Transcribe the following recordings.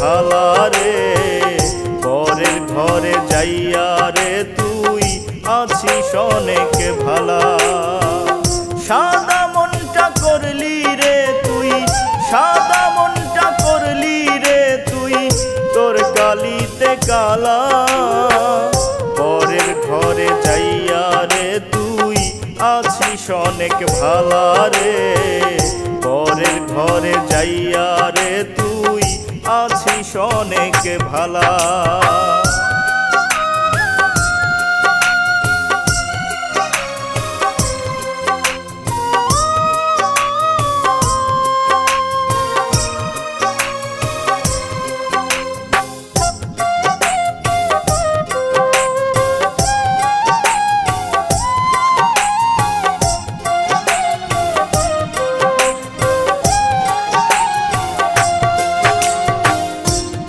ভালা রে, পরের ঘরে যাইয়া রে তুই আছিস অনেক ভালা। সাদা মনটা করলি রে তুই, সাদা মনটা করলি রে তুই, তোর কালিতে কালা। পরের ঘরে যাইয়া রে তুই আছিস অনেক ভালা রে, পরের ঘরে যাইয়া রে তুই আছিস অনেক ভালা।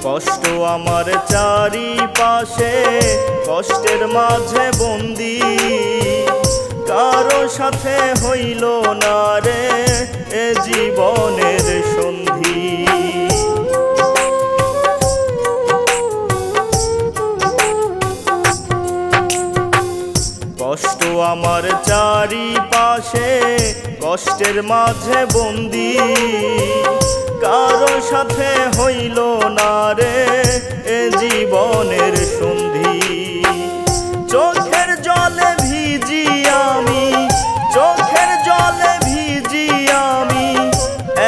কষ্ট আমার চারিপাশে, কষ্টের মাঝে বন্দি, কারো সাথে হইল না রে এ জীবনের সন্ধি। কষ্ট আমার চারিপাশে, কষ্টের মাঝে বন্দি, কারো সাথে হইল না রে এ জীবনের সন্ধি। চোখের জলে ভিজি আমি, চোখের জলে ভিজি আমি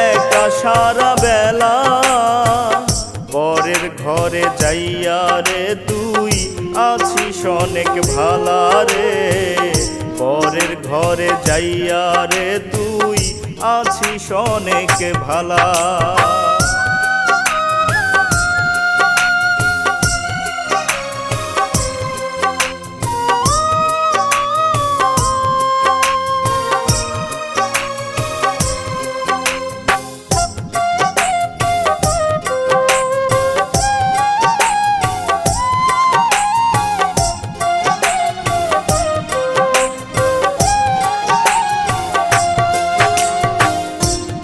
একা সারা বেলা। পরের ঘরে যাইয়া রে তুই আছিস অনেক ভালা রে, পরের ঘরে যাইয়া রে তুই আছিস অনেক ভালা।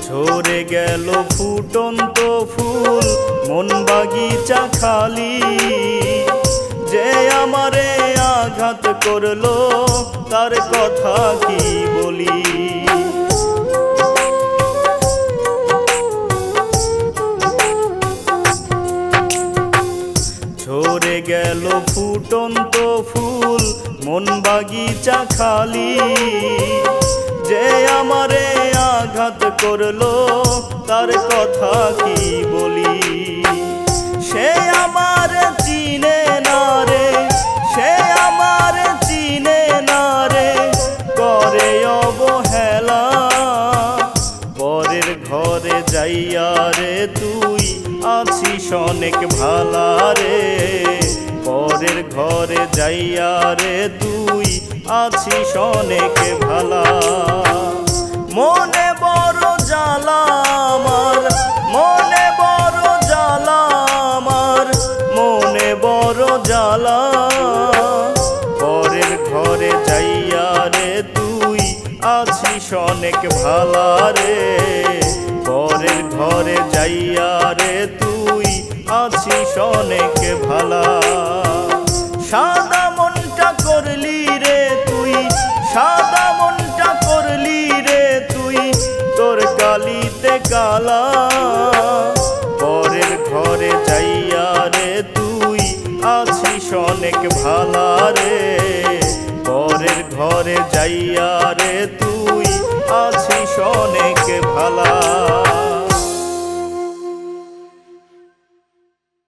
ঝরে গেল ফুটন্ত ফুল মন বাগিচা খালি, যে আমারে আঘাত করলো তার কথা কি বলি। ঝরে গেল ফুটন্ত ফুল মন বাগিচা খালি, যে আমারে আঘাত করলো তার কথা কি বলি। সে আমার চিনে না রে, সে আমার চিনে না রে, করে অবহেলা। পরের ঘরে যাইয়া রে তুই আছিস অনেক ভালা রে, পরের ঘরে যাইয়া রে তুই আছিস অনেক ভালা। মনে বড় জ্বালা আমার, মনে বড় জ্বালা আমার, মনে বড় জ্বালা। পরের ঘরে যাইয়া রে তুই আছিস অনেক ভালা রে, পরের ঘরে যাইয়া রে তুই আছিস অনেক ভালা। সাদা মনটা করলি রে তুই, সাদা মনটা করলি রে তুই, তোর কালিতে কালা। পরের ঘরে যাইয়া রে তুই আছিস অনেক ভালা রে, পরের ঘরে যাইয়া রে তুই আছিস অনেক ভালা।